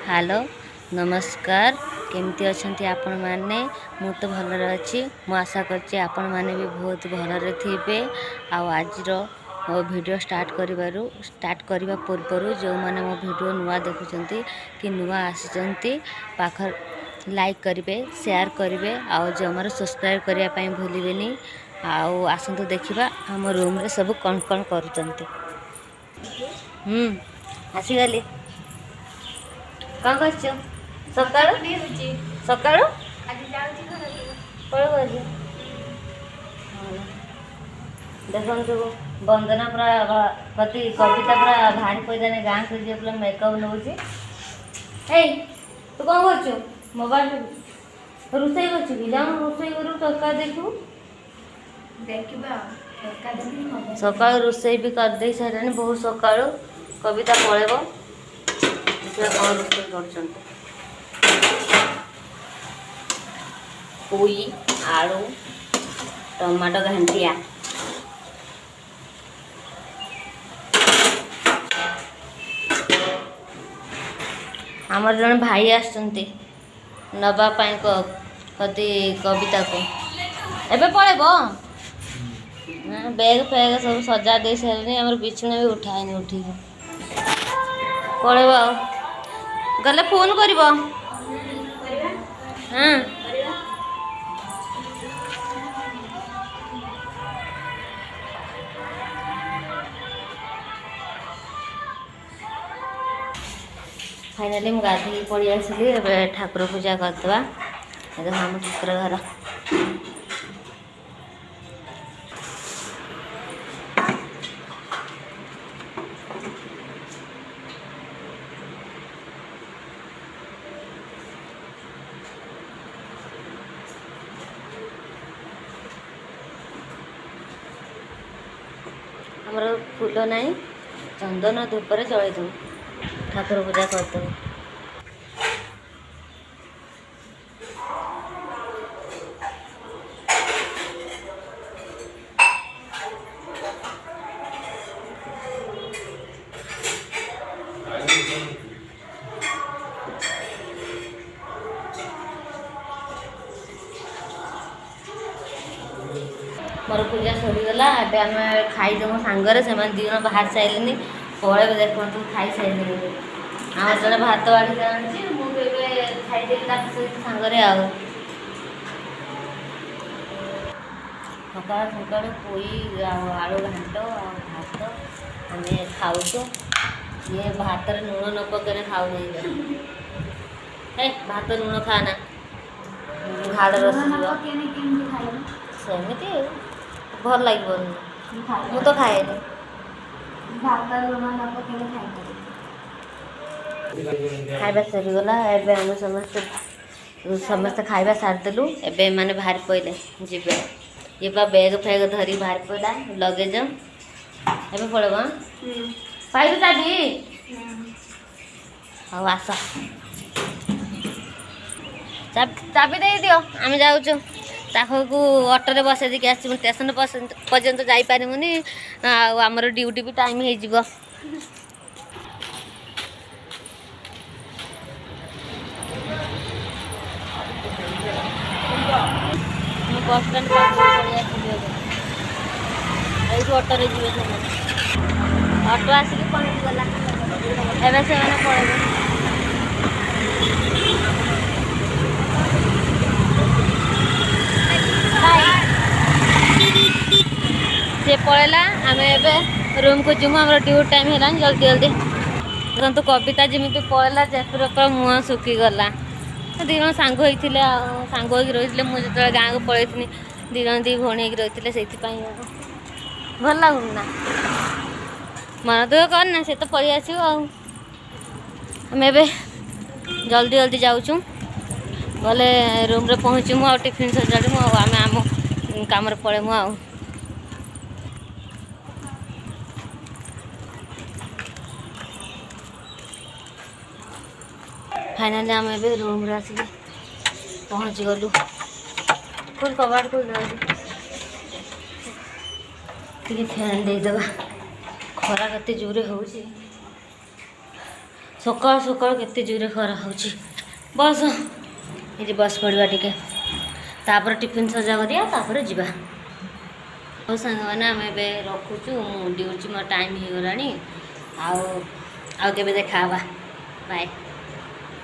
Hello नमस्कार केमती अच्छा आपण मैंने मु तो भलरे अच्छी मु आशा करछि आपण मैंने भी बहुत भलरे थे। आज वीडियो स्टार्ट करने पूर्वर जो मैंने मो वीडियो नुआ देखुंट कि नुआ आसी पाखर लाइक करेंगे शेयर करेंगे आउ जो हमारे सब्सक्राइब करने भूलिए आसतु देखा आम रूम रे सब कौन कौन कर आसीगली कौन कर सका देखो वंदना पूरा कति कविता पूरा भारी पैदाने गाँ को पूरा मेकअप नौ तू कौन कर मोबाइल रोसई कर जाऊँ रोसई करू तरकार देखू सका रोसई भी करदे सारे बहुत सका कविता पलैब कौन रोसई कर पुई आलू टमाटो घांटिया आमर जन भाई आसुँच नवापाई कति कविता को एबे पलैब बैग फैग सब सजा दे सारे आम बिछुणा भी उठाएनि उठिक पलैब गले फोन कर फाइनाली मुझे गाधी पड़ी आसली ठाकुर पूजा करदे देखो आम ठाकुर घर आमर फूल ना चंदन धूपर जलैदे ठाकुर पूजा करदे मोर पूजा सरीगला एबे आम खाईदेमु सांगरे से दी जन बाहर सारे पलैब देखु खाई सारे आम जन भात बाढ़ी आनी मुझे खाईदे सांगरे सका सका पोई आलू घाट भात आम खाऊ ये भात लुण न पकड़े खाऊ नहीं भात लुण खाना घाड़ रस सेमती भल लगे मु तो खाए खाଇବା सरीगला एबे हम समस्ते खाଇବା सारिदेलु एबे माने बाहर पड़े जीवे ये बा बैग फैग धरी बाहर पड़ा लगेज एबे पड़ब पाइबे चाबी हाँ आस चाबी दे दियो आम जाऊँ ताकू ऑटो रे बसई देके आस स्टेशन पर्यंत जापरिमुनि आमर ड्यूटी भी टाइम हो बस स्टैंड ऑटो रे जी ऑटो आसिक पहुँचीगला एवं से पड़े से पड़ेला आम ए रूम को जीमु आम ड्यूटी टाइम है जल्दी जल्दी देखो कविता जमी पड़ेला जेपुर मुँह सुखीगला दी जन सांग होते सांग रही मुझे जो गाँव को पलैनी दी जन दी भौणी रही से भल लगुन ना मन दुख करना से तो पलि आसो आम ए जल्दी जल्दी जाऊँ गले रूम रे पहुँचमु आ टिफिन सजाड़ू आम आम कम पलैमु आ फाइनाली आम ए रूम रे आसिक पहुँची गलु खोल कबाड़ खोल टे फैन देदेबा खरा कते जोरे हो सकाल सकाल केते जोरे खरा होची बस ये बस पड़वा टिके तापर टिफिन सजा करिया तापर जीवा और सांग मैंने आम ए रखुचु ड्यूटी मोर टाइम हो गलानी आउ केबे देखा बाय।